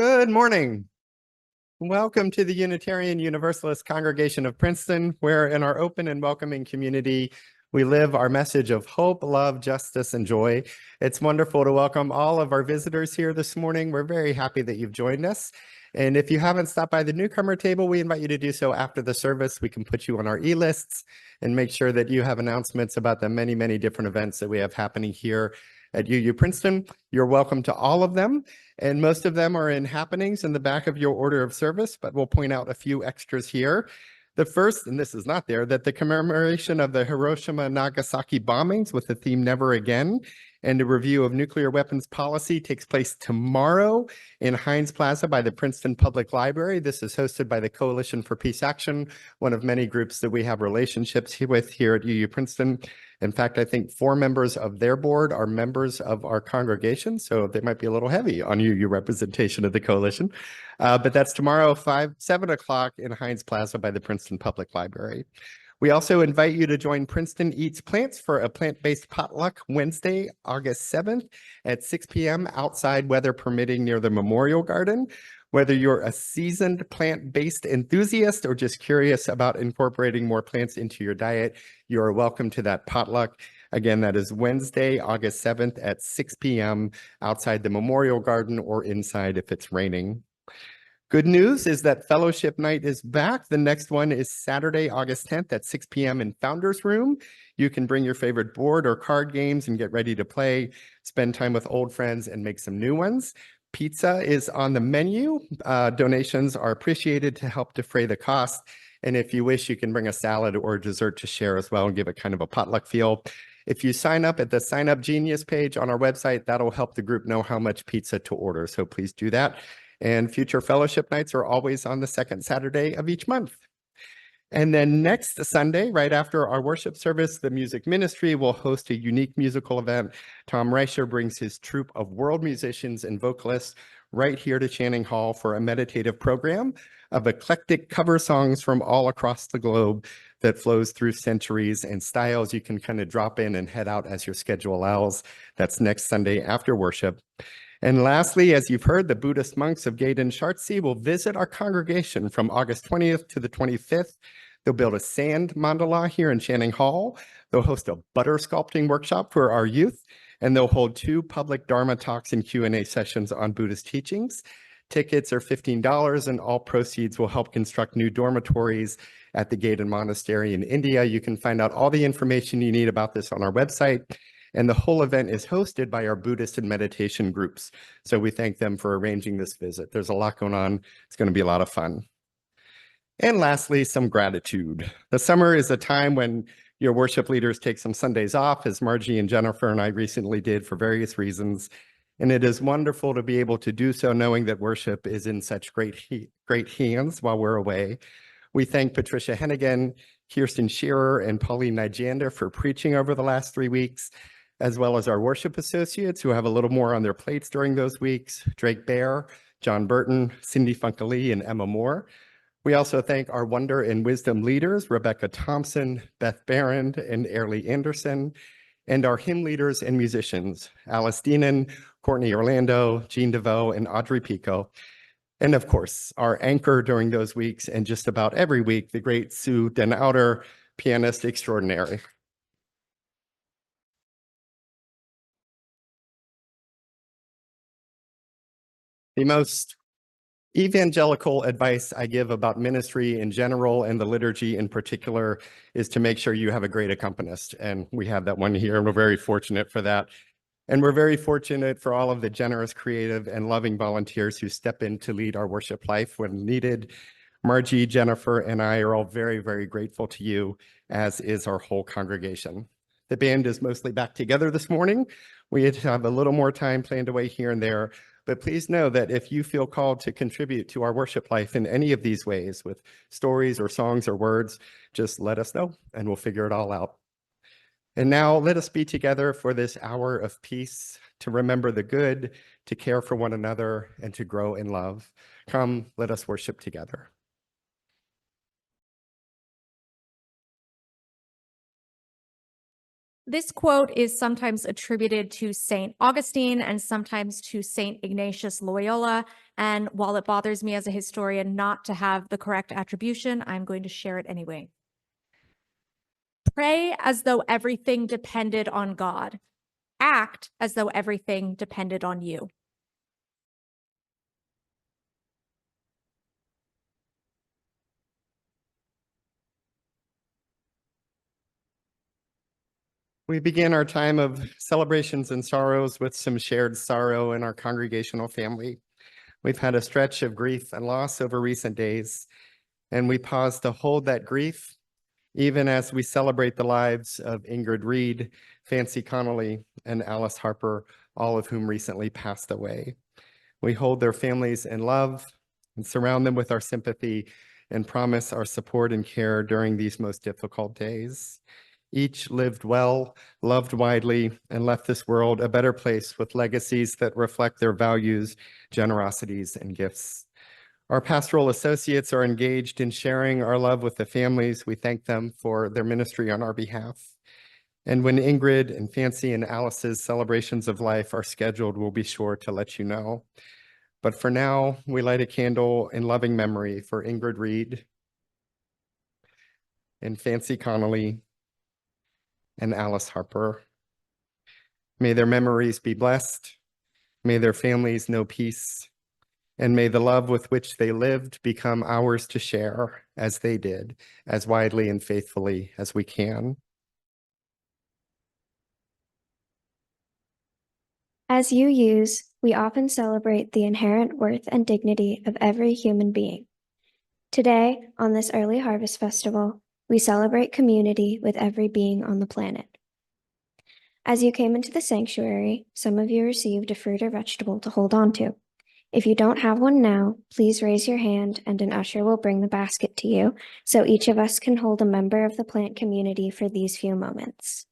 Good morning. Welcome to the Unitarian Universalist Congregation of Princeton, where in our open and welcoming community, we live our message of hope, love, justice, and joy. It's wonderful to welcome all of our visitors here this morning. We're very happy that you've joined us. And if you haven't stopped by the newcomer table, we invite you to do so after the service. We can put you on our e-lists and make sure that you have announcements about the many, many different events that we have happening here at UU Princeton. You're welcome to all of them, and most of them are in happenings in the back of your order of service, but we'll point out a few extras here. The first, and this is not there, that the commemoration of the Hiroshima and Nagasaki bombings with the theme Never Again and a review of nuclear weapons policy takes place tomorrow in Heinz Plaza by the Princeton Public Library. This is hosted by the Coalition for Peace Action, one of many groups that we have relationships with here at UU Princeton. In fact, I think 4 members of their board are members of our congregation, so they might be a little heavy on UU representation of the coalition. But that's tomorrow, 7 o'clock in Heinz Plaza by the Princeton Public Library. We also invite you to join Princeton Eats Plants for a plant-based potluck Wednesday, August 7th at 6 p.m. outside, weather permitting, near the Memorial Garden. Whether you're a seasoned plant-based enthusiast or just curious about incorporating more plants into your diet, you are welcome to that potluck. Again, that is Wednesday, August 7th at 6 p.m. outside the Memorial Garden or inside if it's raining. Good news is that Fellowship Night is back. The next one is Saturday, August 10th at 6 p.m. in Founders Room. You can bring your favorite board or card games and get ready to play, spend time with old friends, and make some new ones. Pizza is on the menu. Donations are appreciated to help defray the cost. And if you wish, you can bring a salad or dessert to share as well and give it kind of a potluck feel. If you sign up at the Sign Up Genius page on our website, that'll help the group know how much pizza to order. So please do that. And future fellowship nights are always on the second Saturday of each month. And then next Sunday, right after our worship service, the music ministry will host a unique musical event. Tom Reicher brings his troupe of world musicians and vocalists right here to Channing Hall for a meditative program of eclectic cover songs from all across the globe that flows through centuries and styles. You can kind of drop in and head out as your schedule allows. That's next Sunday after worship. And lastly, as you've heard, the Buddhist monks of Gaiden Shartsi will visit our congregation from August 20th to the 25th. They'll build a sand mandala here in Channing Hall. They'll host a butter sculpting workshop for our youth, and they'll hold 2 public Dharma talks and Q&A sessions on Buddhist teachings. Tickets are $15, and all proceeds will help construct new dormitories at the Gaiden Monastery in India. You can find out all the information you need about this on our website. And the whole event is hosted by our Buddhist and meditation groups. So we thank them for arranging this visit. There's a lot going on. It's going to be a lot of fun. And lastly, some gratitude. The summer is a time when your worship leaders take some Sundays off, as Margie and Jennifer and I recently did for various reasons. And it is wonderful to be able to do so knowing that worship is in such great hands while we're away. We thank Patricia Hennigan, Kirsten Shearer, and Pauline Nijander for preaching over the last 3 weeks, as well as our worship associates who have a little more on their plates during those weeks, Drake Bear, John Burton, Cindy Funkley, and Emma Moore. We also thank our Wonder and Wisdom leaders, Rebecca Thompson, Beth Barron, and Airlie Anderson, and our hymn leaders and musicians, Alice Deenan, Courtney Orlando, Jean DeVoe, and Audrey Pico. And of course, our anchor during those weeks and just about every week, the great Sue Den Outer, pianist extraordinary. The most evangelical advice I give about ministry in general and the liturgy in particular is to make sure you have a great accompanist. And we have that one here, and we're very fortunate for that. And we're very fortunate for all of the generous, creative, and loving volunteers who step in to lead our worship life when needed. Margie, Jennifer, and I are all very, very grateful to you, as is our whole congregation. The band is mostly back together this morning. We have a little more time planned away here and there, but please know that if you feel called to contribute to our worship life in any of these ways, with stories or songs or words, just let us know and we'll figure it all out. And now let us be together for this hour of peace, to remember the good, to care for one another, and to grow in love. Come, let us worship together. This quote is sometimes attributed to St. Augustine and sometimes to St. Ignatius Loyola. And while it bothers me as a historian not to have the correct attribution, I'm going to share it anyway. Pray as though everything depended on God. Act as though everything depended on you. We begin our time of celebrations and sorrows with some shared sorrow in our congregational family. We've had a stretch of grief and loss over recent days, and we pause to hold that grief even as we celebrate the lives of Ingrid Reed, Fancy Connolly, and Alice Harper, all of whom recently passed away. We hold their families in love and surround them with our sympathy and promise our support and care during these most difficult days. Each lived well, loved widely, and left this world a better place with legacies that reflect their values, generosities, and gifts. Our pastoral associates are engaged in sharing our love with the families. We thank them for their ministry on our behalf. And when Ingrid and Fancy and Alice's celebrations of life are scheduled, we'll be sure to let you know. But for now, we light a candle in loving memory for Ingrid Reed and Fancy Connolly and Alice Harper. May their memories be blessed. May their families know peace. And may the love with which they lived become ours to share as they did, as widely and faithfully as we can. As you use, we often celebrate the inherent worth and dignity of every human being. Today, on this early harvest festival, we celebrate community with every being on the planet. As you came into the sanctuary, some of you received a fruit or vegetable to hold on to. If you don't have one now, please raise your hand and an usher will bring the basket to you so each of us can hold a member of the plant community for these few moments.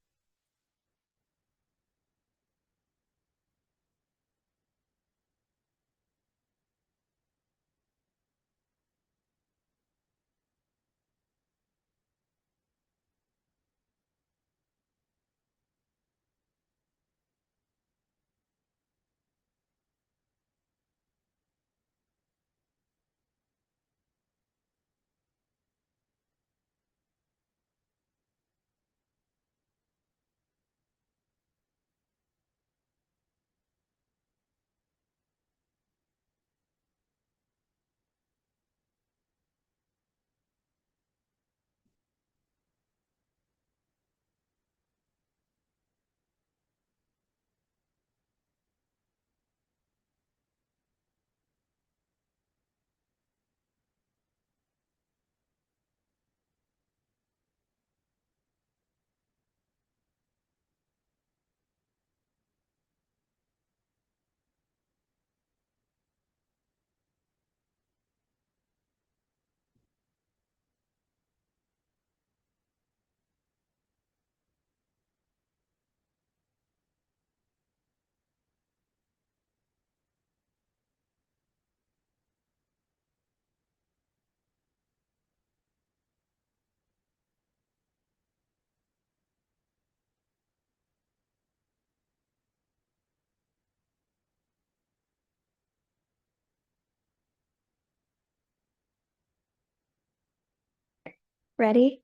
Ready?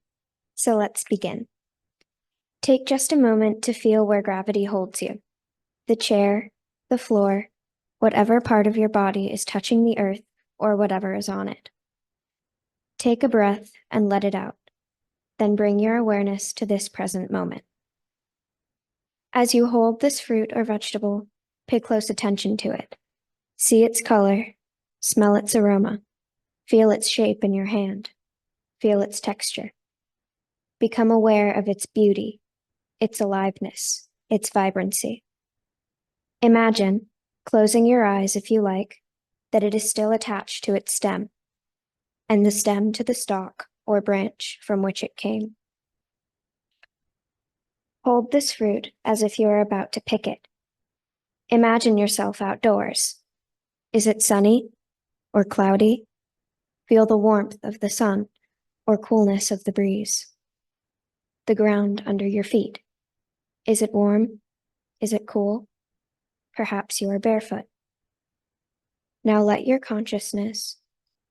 So let's begin. Take just a moment to feel where gravity holds you. The chair, the floor, whatever part of your body is touching the earth or whatever is on it. Take a breath and let it out. Then bring your awareness to this present moment. As you hold this fruit or vegetable, pay close attention to it. See its color, smell its aroma, feel its shape in your hand, feel its texture. Become aware of its beauty, its aliveness, its vibrancy. Imagine, closing your eyes if you like, that it is still attached to its stem, and the stem to the stalk or branch from which it came. Hold this fruit as if you are about to pick it. Imagine yourself outdoors. Is it sunny or cloudy? Feel the warmth of the sun or coolness of the breeze. The ground under your feet. Is it warm? Is it cool? Perhaps you are barefoot. Now let your consciousness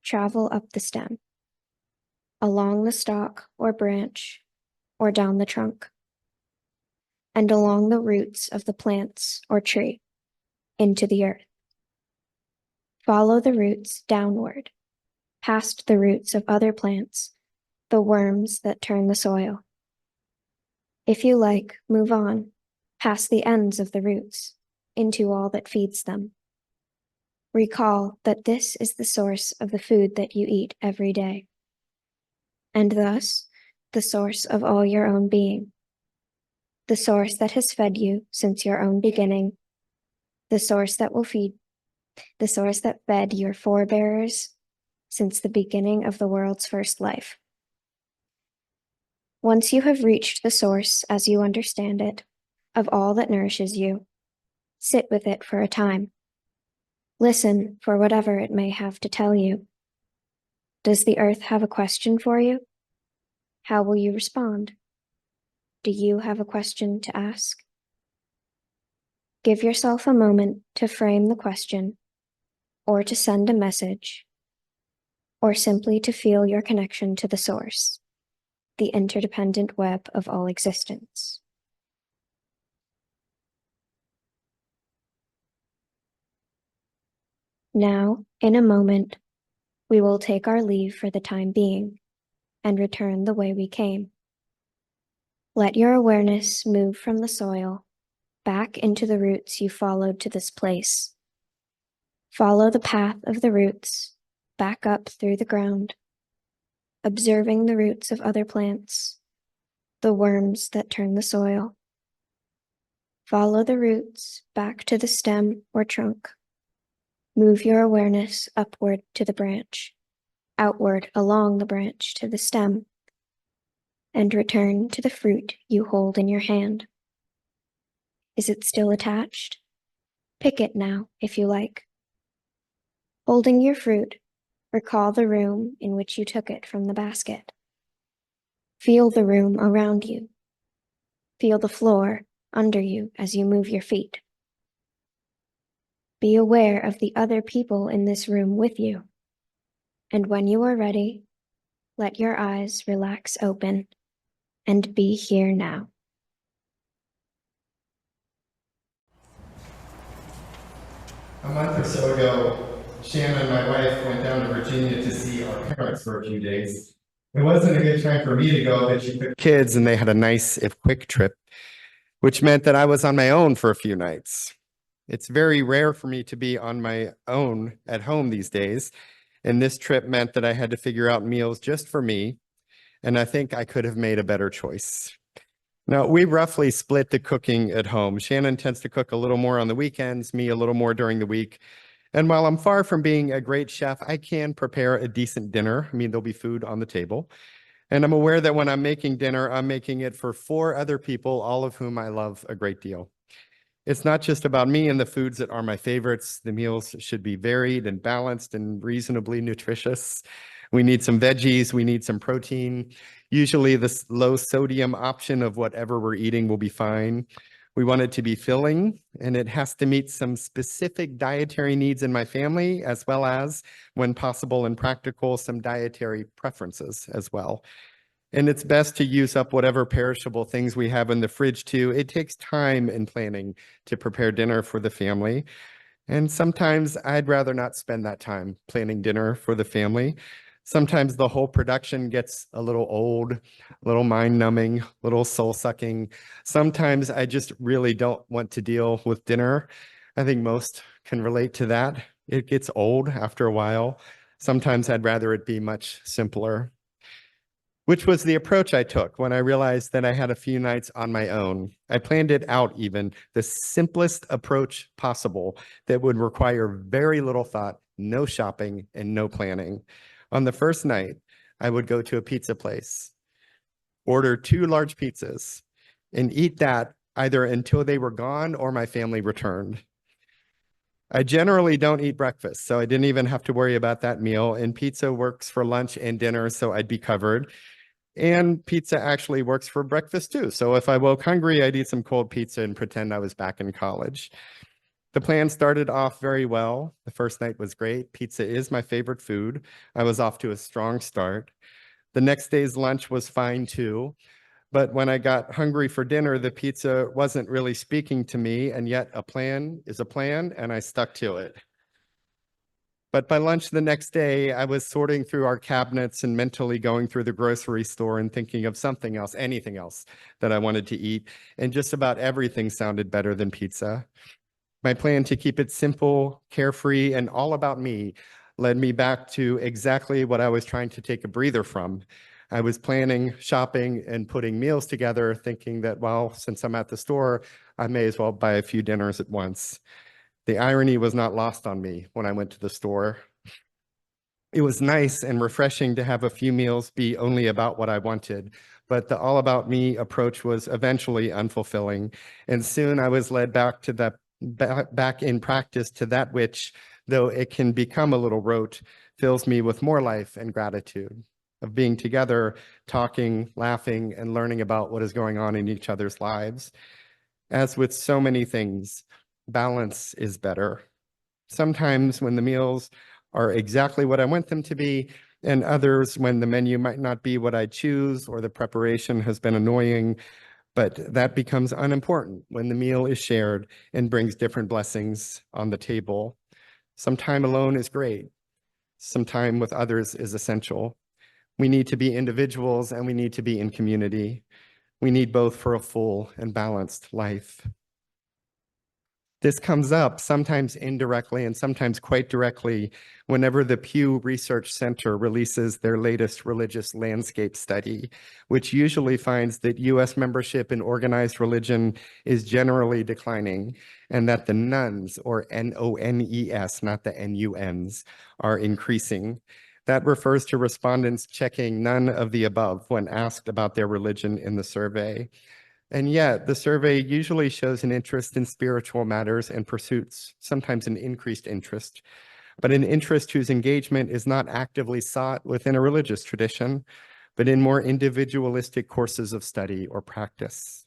travel up the stem, along the stalk or branch, or down the trunk, and along the roots of the plants or tree, into the earth. Follow the roots downward, past the roots of other plants, the worms that turn the soil. If you like, move on, past the ends of the roots, into all that feeds them. Recall that this is the source of the food that you eat every day, and thus the source of all your own being, the source that has fed you since your own beginning, the source that will feed, the source that fed your forebears since the beginning of the world's first life. Once you have reached the source as you understand it, of all that nourishes you, sit with it for a time. Listen for whatever it may have to tell you. Does the earth have a question for you? How will you respond? Do you have a question to ask? Give yourself a moment to frame the question, or to send a message, or simply to feel your connection to the source, the interdependent web of all existence. Now, in a moment, we will take our leave for the time being and return the way we came. Let your awareness move from the soil back into the roots you followed to this place. Follow the path of the roots back up through the ground, observing the roots of other plants, the worms that turn the soil. Follow the roots back to the stem or trunk. Move your awareness upward to the branch, outward along the branch to the stem, and return to the fruit you hold in your hand. Is it still attached? Pick it now, if you like. Holding your fruit, recall the room in which you took it from the basket. Feel the room around you. Feel the floor under you as you move your feet. Be aware of the other people in this room with you. And when you are ready, let your eyes relax open and be here now. A month or so ago, Shannon, my wife, went down to Virginia to see our parents for a few days. It wasn't a good time for me to go, but she took kids and they had a nice, if quick, trip, which meant that I was on my own for a few nights. It's very rare for me to be on my own at home these days, and this trip meant that I had to figure out meals just for me, and I think I could have made a better choice. Now, we roughly split the cooking at home. Shannon tends to cook a little more on the weekends, me a little more during the week. And while I'm far from being a great chef, I can prepare a decent dinner. I mean, there'll be food on the table. And I'm aware that when I'm making dinner, I'm making it for 4 other people, all of whom I love a great deal. It's not just about me and the foods that are my favorites. The meals should be varied and balanced and reasonably nutritious. We need some veggies, we need some protein. Usually this low sodium option of whatever we're eating will be fine. We want it to be filling, and it has to meet some specific dietary needs in my family, as well as, when possible and practical, some dietary preferences as well. And it's best to use up whatever perishable things we have in the fridge too. It takes time and planning to prepare dinner for the family. And sometimes I'd rather not spend that time planning dinner for the family. Sometimes the whole production gets a little old, a little mind-numbing, a little soul-sucking. Sometimes I just really don't want to deal with dinner. I think most can relate to that. It gets old after a while. Sometimes I'd rather it be much simpler, which was the approach I took when I realized that I had a few nights on my own. I planned it out even, the simplest approach possible that would require very little thought, no shopping, and no planning. On the first night, I would go to a pizza place, order 2 large pizzas, and eat that either until they were gone or my family returned. I generally don't eat breakfast, so I didn't even have to worry about that meal, and pizza works for lunch and dinner, so I'd be covered. And pizza actually works for breakfast too. So if I woke hungry, I'd eat some cold pizza and pretend I was back in college. The plan started off very well. The first night was great. Pizza is my favorite food. I was off to a strong start. The next day's lunch was fine too. But when I got hungry for dinner, the pizza wasn't really speaking to me. And yet a plan is a plan, and I stuck to it. But by lunch the next day, I was sorting through our cabinets and mentally going through the grocery store and thinking of something else, anything else that I wanted to eat. And just about everything sounded better than pizza. My plan to keep it simple, carefree, and all about me led me back to exactly what I was trying to take a breather from. I was planning, shopping, and putting meals together, thinking that, well, since I'm at the store, I may as well buy a few dinners at once. The irony was not lost on me when I went to the store. It was nice and refreshing to have a few meals be only about what I wanted, but the all about me approach was eventually unfulfilling. And soon I was led back to that back in practice to that which, though it can become a little rote, fills me with more life and gratitude of being together, talking, laughing, and learning about what is going on in each other's lives. As with so many things, balance is better. Sometimes when the meals are exactly what I want them to be, and others when the menu might not be what I choose or the preparation has been annoying, but that becomes unimportant when the meal is shared and brings different blessings on the table. Some time alone is great. Some time with others is essential. We need to be individuals and we need to be in community. We need both for a full and balanced life. This comes up sometimes indirectly and sometimes quite directly whenever the Pew Research Center releases their latest religious landscape study, which usually finds that U.S. membership in organized religion is generally declining, and that the nuns, or N-O-N-E-S, not the N-U-Ns, are increasing. That refers to respondents checking none of the above when asked about their religion in the survey. And yet, the survey usually shows an interest in spiritual matters and pursuits, sometimes an increased interest, but an interest whose engagement is not actively sought within a religious tradition, but in more individualistic courses of study or practice.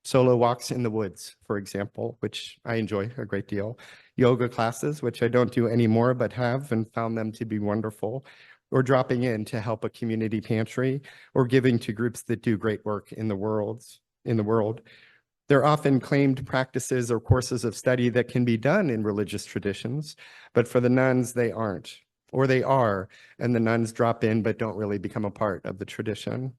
Solo walks in the woods, for example, which I enjoy a great deal. Yoga classes, which I don't do anymore, but have and found them to be wonderful, or dropping in to help a community pantry, or giving to groups that do great work in the world. They're often claimed practices or courses of study that can be done in religious traditions, but for the nuns, they aren't, or they are, and the nuns drop in but don't really become a part of the tradition.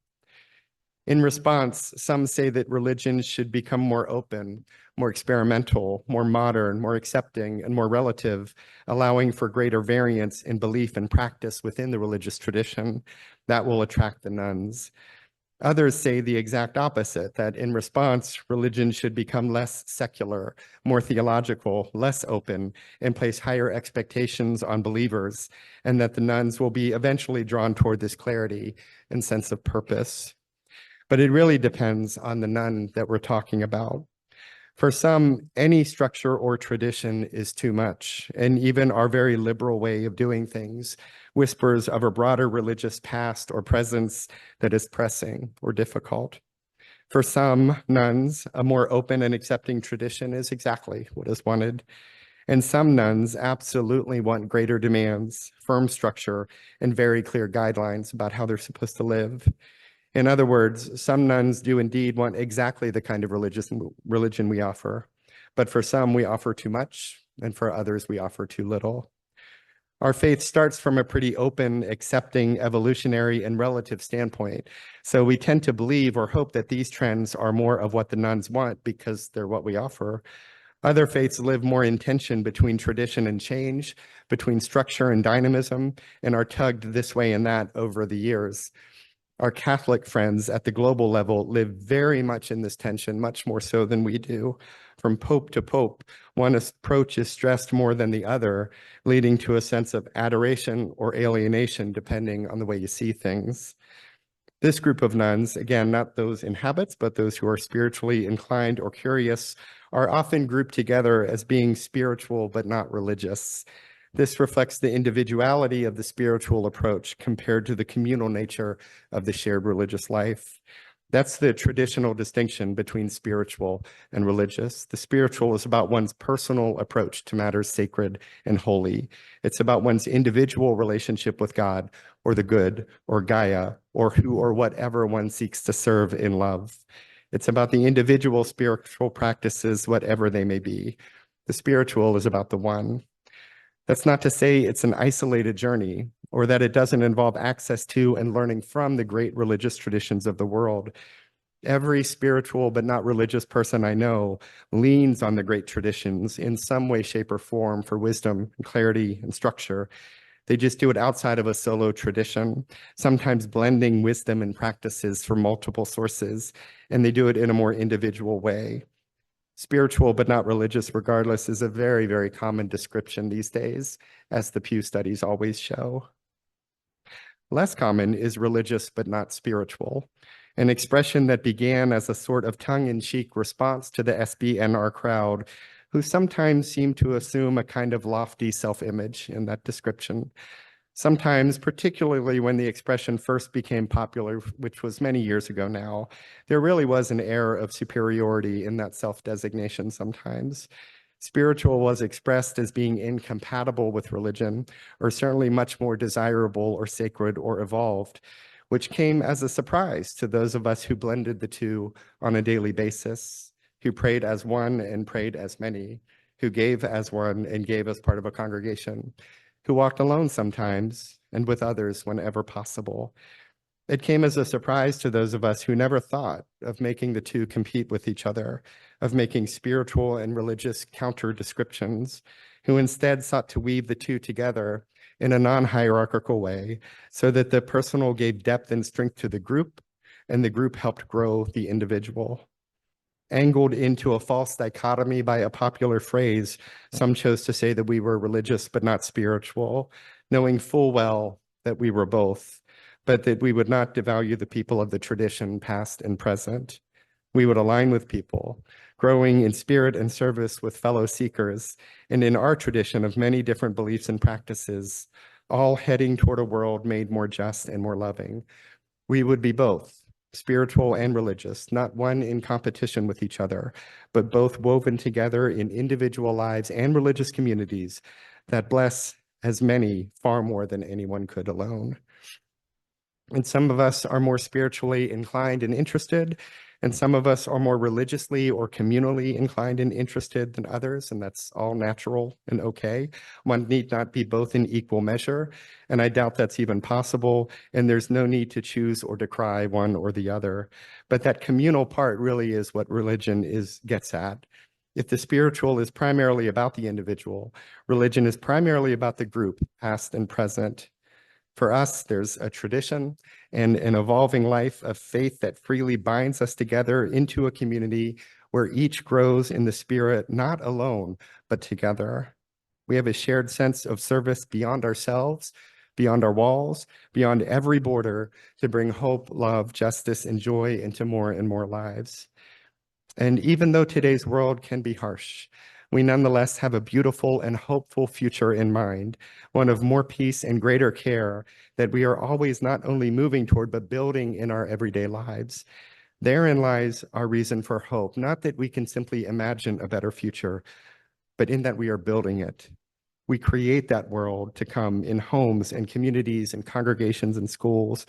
In response, some say that religion should become more open, more experimental, more modern, more accepting, and more relative, allowing for greater variance in belief and practice within the religious tradition. That will attract the nuns. Others say the exact opposite, that in response, religion should become less secular, more theological, less open, and place higher expectations on believers, and that the nuns will be eventually drawn toward this clarity and sense of purpose. But it really depends on the nun that we're talking about. For some, any structure or tradition is too much, and even our very liberal way of doing things whispers of a broader religious past or presence that is pressing or difficult. For some nuns, a more open and accepting tradition is exactly what is wanted. And some nuns absolutely want greater demands, firm structure, and very clear guidelines about how they're supposed to live. In other words, some nuns do indeed want exactly the kind of religion we offer, but for some we offer too much, and for others we offer too little. Our faith starts from a pretty open, accepting, evolutionary, and relative standpoint. So we tend to believe or hope that these trends are more of what the nuns want because they're what we offer. Other faiths live more in tension between tradition and change, between structure and dynamism, and are tugged this way and that over the years. Our Catholic friends at the global level live very much in this tension, much more so than we do. From pope to pope, one approach is stressed more than the other, leading to a sense of adoration or alienation, depending on the way you see things. This group of nuns, again, not those in habits, but those who are spiritually inclined or curious, are often grouped together as being spiritual but not religious. This reflects the individuality of the spiritual approach compared to the communal nature of the shared religious life. That's the traditional distinction between spiritual and religious. The spiritual is about one's personal approach to matters sacred and holy. It's about one's individual relationship with God or the good or Gaia or who or whatever one seeks to serve in love. It's about the individual spiritual practices, whatever they may be. The spiritual is about the one. That's not to say it's an isolated journey or that it doesn't involve access to and learning from the great religious traditions of the world. Every spiritual but not religious person I know leans on the great traditions in some way, shape, or form for wisdom, clarity, and structure. They just do it outside of a solo tradition, sometimes blending wisdom and practices from multiple sources, and they do it in a more individual way. Spiritual but not religious regardless is a very, very common description these days, as the Pew studies always show. Less common is religious but not spiritual, an expression that began as a sort of tongue-in-cheek response to the SBNR crowd, who sometimes seem to assume a kind of lofty self-image in that description. Sometimes, particularly when the expression first became popular, which was many years ago now, there really was an air of superiority in that self-designation sometimes. Spiritual was expressed as being incompatible with religion, or certainly much more desirable or sacred or evolved, which came as a surprise to those of us who blended the two on a daily basis, who prayed as one and prayed as many, who gave as one and gave as part of a congregation, who walked alone sometimes and with others whenever possible. It came as a surprise to those of us who never thought of making the two compete with each other, of making spiritual and religious counter descriptions, who instead sought to weave the two together in a non-hierarchical way so that the personal gave depth and strength to the group and the group helped grow the individual. Angled into a false dichotomy by a popular phrase, some chose to say that we were religious but not spiritual, knowing full well that we were both, but that we would not devalue the people of the tradition, past and present. We would align with people, growing in spirit and service with fellow seekers, and in our tradition of many different beliefs and practices, all heading toward a world made more just and more loving. We would be both, spiritual and religious, not one in competition with each other, but both woven together in individual lives and religious communities that bless as many far more than anyone could alone. And some of us are more spiritually inclined and interested, and some of us are more religiously or communally inclined and interested than others, and that's all natural and okay. One need not be both in equal measure, and I doubt that's even possible, and there's no need to choose or decry one or the other. But that communal part really is what religion gets at. If the spiritual is primarily about the individual, religion is primarily about the group, past and present. For us, there's a tradition and an evolving life of faith that freely binds us together into a community where each grows in the spirit, not alone, but together. We have a shared sense of service beyond ourselves, beyond our walls, beyond every border, to bring hope, love, justice, and joy into more and more lives. And even though today's world can be harsh, we nonetheless have a beautiful and hopeful future in mind, one of more peace and greater care that we are always not only moving toward, but building in our everyday lives. Therein lies our reason for hope, not that we can simply imagine a better future, but in that we are building it. We create that world to come in homes and communities and congregations and schools.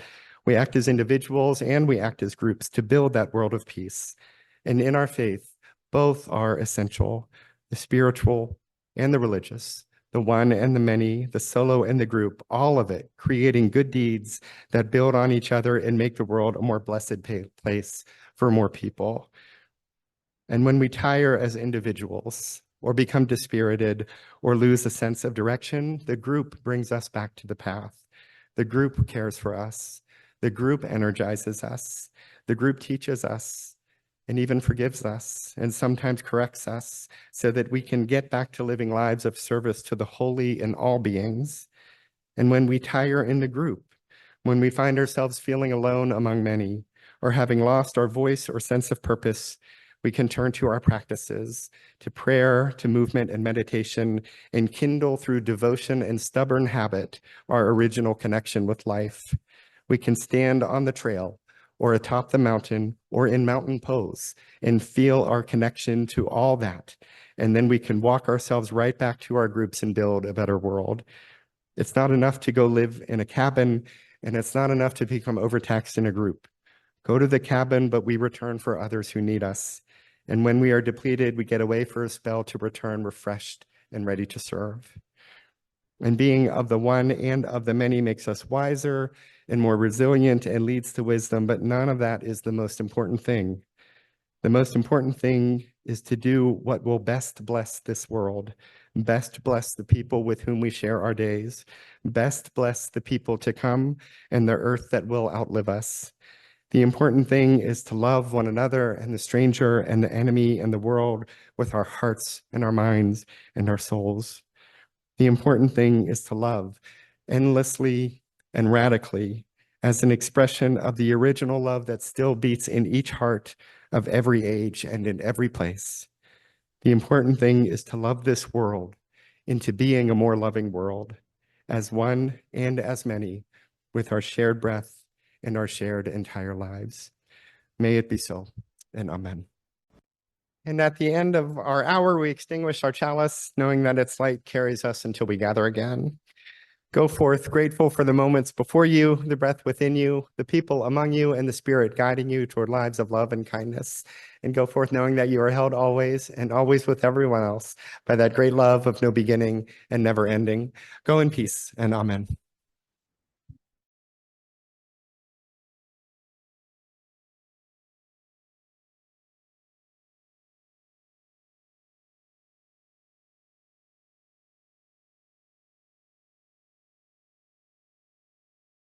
We act as individuals and we act as groups to build that world of peace. And in our faith, both are essential. The spiritual and the religious, the one and the many, the solo and the group, all of it, creating good deeds that build on each other and make the world a more blessed place for more people. And when we tire as individuals or become dispirited or lose a sense of direction, the group brings us back to the path. The group cares for us. The group energizes us. The group teaches us and even forgives us and sometimes corrects us so that we can get back to living lives of service to the holy in all beings. And when we tire in the group, when we find ourselves feeling alone among many, or having lost our voice or sense of purpose, we can turn to our practices, to prayer, to movement and meditation, and kindle through devotion and stubborn habit our original connection with life. We can stand on the trail or atop the mountain or in mountain pose and feel our connection to all that. And then we can walk ourselves right back to our groups and build a better world. It's not enough to go live in a cabin, and it's not enough to become overtaxed in a group. Go to the cabin, but we return for others who need us. And when we are depleted, we get away for a spell to return refreshed and ready to serve. And being of the one and of the many makes us wiser and more resilient and leads to wisdom, but none of that is the most important thing. The most important thing is to do what will best bless this world, best bless the people with whom we share our days, best bless the people to come and the earth that will outlive us. The important thing is to love one another and the stranger and the enemy and the world with our hearts and our minds and our souls. The important thing is to love endlessly and radically as an expression of the original love that still beats in each heart of every age and in every place. The important thing is to love this world into being a more loving world, as one and as many, with our shared breath and our shared entire lives. May it be so, and amen. And at the end of our hour, we extinguish our chalice, knowing that its light carries us until we gather again. Go forth, grateful for the moments before you, the breath within you, the people among you, and the Spirit guiding you toward lives of love and kindness. And go forth knowing that you are held always and always with everyone else by that great love of no beginning and never ending. Go in peace, and amen.